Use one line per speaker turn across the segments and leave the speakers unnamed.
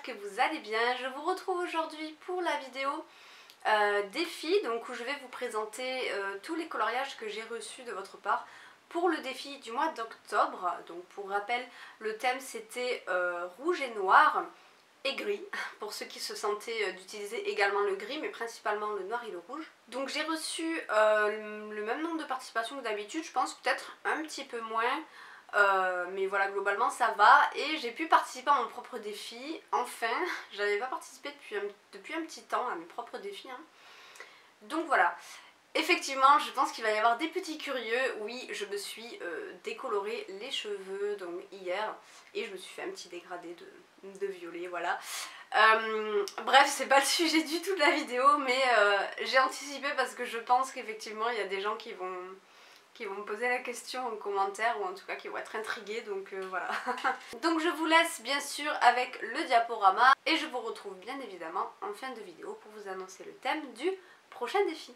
j'espère que vous allez bien. Je vous retrouve aujourd'hui pour la vidéo défi, donc où je vais vous présenter tous les coloriages que j'ai reçus de votre part pour le défi du mois d'octobre. Donc pour rappel, le thème c'était rouge et noir et gris, pour ceux qui se sentaient d'utiliser également le gris, mais principalement le noir et le rouge. Donc j'ai reçu le même nombre de participations que d'habitude, je pense peut-être un petit peu moins. Mais voilà, globalement ça va et j'ai pu participer à mon propre défi, enfin. J'avais pas participé depuis un petit temps à mes propres défis, hein. Donc voilà, effectivement je pense qu'il va y avoir des petits curieux. Oui, je me suis décoloré les cheveux donc hier et je me suis fait un petit dégradé de violet, voilà. Bref, c'est pas le sujet du tout de la vidéo, mais j'ai anticipé parce que je pense qu'effectivement il y a des gens qui vont me poser la question en commentaire, ou en tout cas qui vont être intrigués, donc voilà. Donc je vous laisse bien sûr avec le diaporama et je vous retrouve bien évidemment en fin de vidéo pour vous annoncer le thème du prochain défi.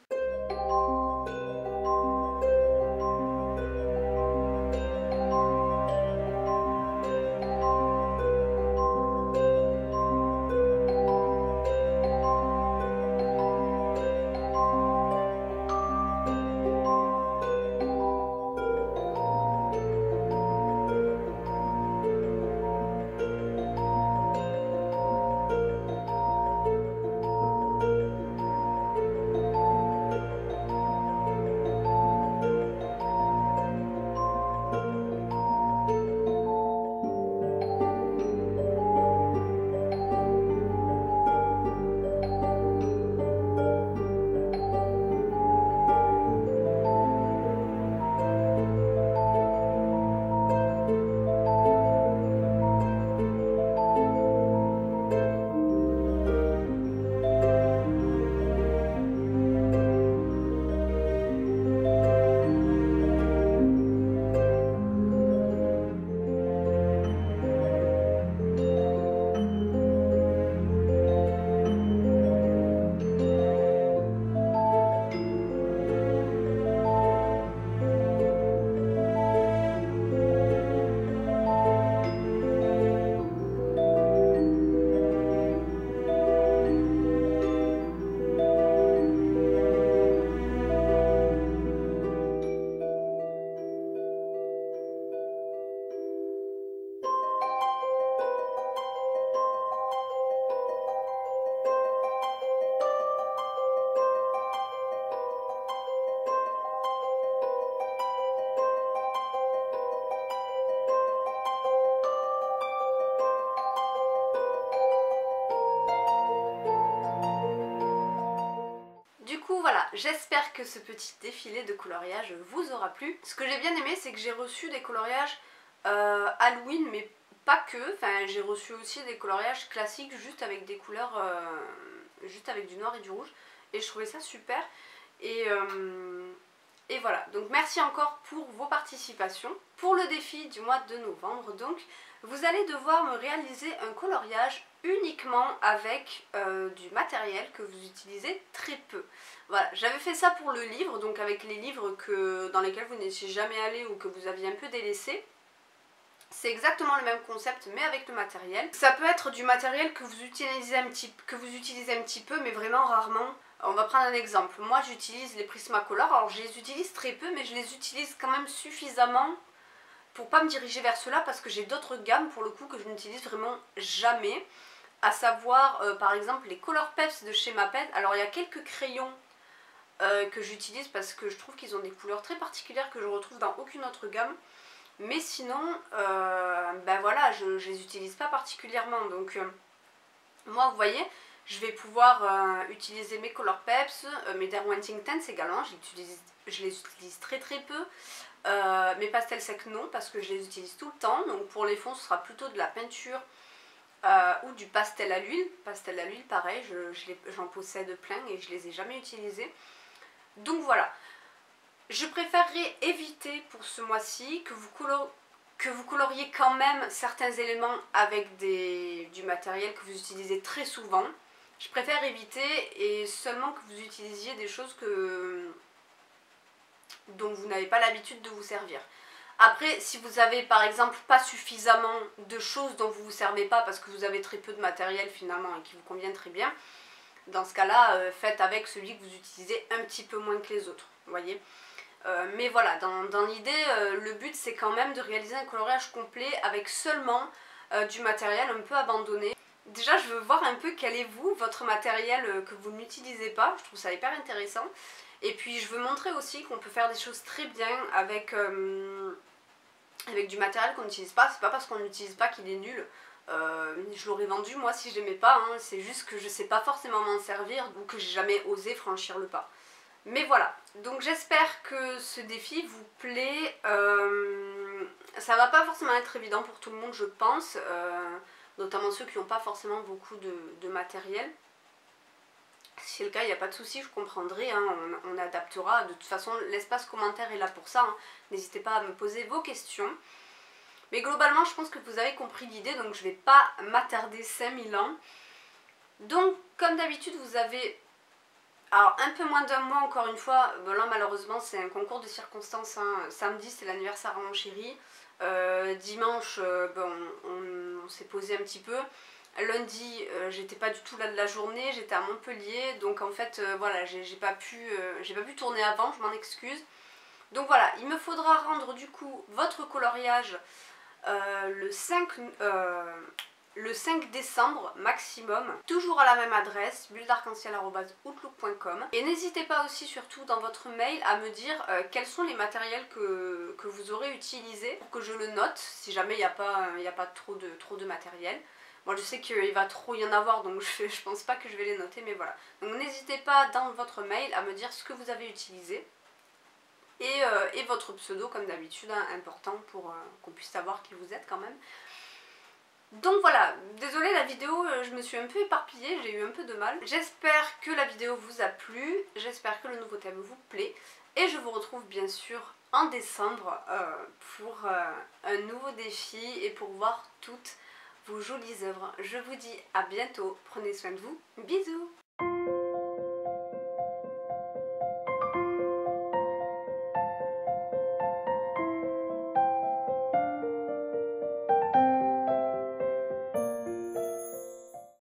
Voilà, j'espère que ce petit défilé de coloriage vous aura plu. Ce que j'ai bien aimé, c'est que j'ai reçu des coloriages Halloween, mais pas que. Enfin, j'ai reçu aussi des coloriages classiques, juste avec des couleurs, juste avec du noir et du rouge. Et je trouvais ça super. Et voilà, donc merci encore pour vos participations. Pour le défi du mois de novembre, donc, vous allez devoir me réaliser un coloriage uniquement avec du matériel que vous utilisez très peu. Voilà, j'avais fait ça pour le livre, donc avec les livres dans lesquels vous n'étiez jamais allé ou que vous aviez un peu délaissé. C'est exactement le même concept mais avec le matériel. Ça peut être du matériel que vous utilisez un petit peu mais vraiment rarement. On va prendre un exemple. Moi j'utilise les Prismacolor, alors je les utilise très peu mais je les utilise quand même suffisamment pour pas me diriger vers ceux-là parce que j'ai d'autres gammes pour le coup que je n'utilise vraiment jamais. À savoir par exemple les Colourpeps de chez Maped. Alors il y a quelques crayons que j'utilise parce que je trouve qu'ils ont des couleurs très particulières que je retrouve dans aucune autre gamme. Mais sinon, ben voilà, je les utilise pas particulièrement. Donc moi vous voyez, je vais pouvoir utiliser mes Colourpeps, mes Derwent Intense également, je les utilise très très peu. Mes pastels secs non, parce que je les utilise tout le temps. Donc pour les fonds ce sera plutôt de la peinture ou du pastel à l'huile. Pastel à l'huile pareil, j'en possède plein et je les ai jamais utilisés. Donc voilà, je préférerais éviter pour ce mois-ci que vous coloriez quand même certains éléments avec du matériel que vous utilisez très souvent. Je préfère éviter et seulement que vous utilisiez des choses dont vous n'avez pas l'habitude de vous servir. Après, si vous avez par exemple pas suffisamment de choses dont vous ne vous servez pas parce que vous avez très peu de matériel finalement et qui vous convient très bien, dans ce cas-là, faites avec celui que vous utilisez un petit peu moins que les autres, vous voyez. Mais voilà, dans l'idée, le but c'est quand même de réaliser un coloriage complet avec seulement du matériel un peu abandonné. Déjà, je veux voir un peu quel est vous, votre matériel que vous n'utilisez pas, je trouve ça hyper intéressant. Et puis je veux montrer aussi qu'on peut faire des choses très bien avec, avec du matériel qu'on n'utilise pas. C'est pas parce qu'on n'utilise pas qu'il est nul. Je l'aurais vendu moi si je l'aimais pas, hein. C'est juste que je sais pas forcément m'en servir ou que j'ai jamais osé franchir le pas. Mais voilà, donc j'espère que ce défi vous plaît. Ça va pas forcément être évident pour tout le monde, je pense, notamment ceux qui n'ont pas forcément beaucoup de matériel. Si c'est le cas, il n'y a pas de souci, je comprendrai, hein, on adaptera. De toute façon, l'espace commentaire est là pour ça, hein. N'hésitez pas à me poser vos questions. Mais globalement, je pense que vous avez compris l'idée, donc je ne vais pas m'attarder 5000 ans. Donc, comme d'habitude, vous avez... Alors, un peu moins d'un mois, encore une fois. Bon, là, malheureusement, c'est un concours de circonstances, hein. Samedi, c'est l'anniversaire à mon chéri. Dimanche, bon, on s'est posé un petit peu. Lundi, j'étais pas du tout là de la journée, j'étais à Montpellier, donc en fait, voilà, j'ai pas pu tourner avant, je m'en excuse. Donc voilà, il me faudra rendre du coup votre coloriage le 5 décembre maximum, toujours à la même adresse, bulledarc-en-ciel@outlook.com. Et n'hésitez pas aussi surtout dans votre mail à me dire quels sont les matériels que vous aurez utilisés pour que je le note si jamais il n'y a pas trop de matériel. Moi je sais qu'il va trop y en avoir donc je pense pas que je vais les noter, mais voilà. Donc n'hésitez pas dans votre mail à me dire ce que vous avez utilisé. Et votre pseudo comme d'habitude, hein, important pour qu'on puisse savoir qui vous êtes quand même. Donc voilà, désolée la vidéo, je me suis un peu éparpillée, j'ai eu un peu de mal. J'espère que la vidéo vous a plu, j'espère que le nouveau thème vous plaît. Et je vous retrouve bien sûr en décembre pour un nouveau défi et pour voir toutes vos jolies œuvres. Je vous dis à bientôt, prenez soin de vous, bisous!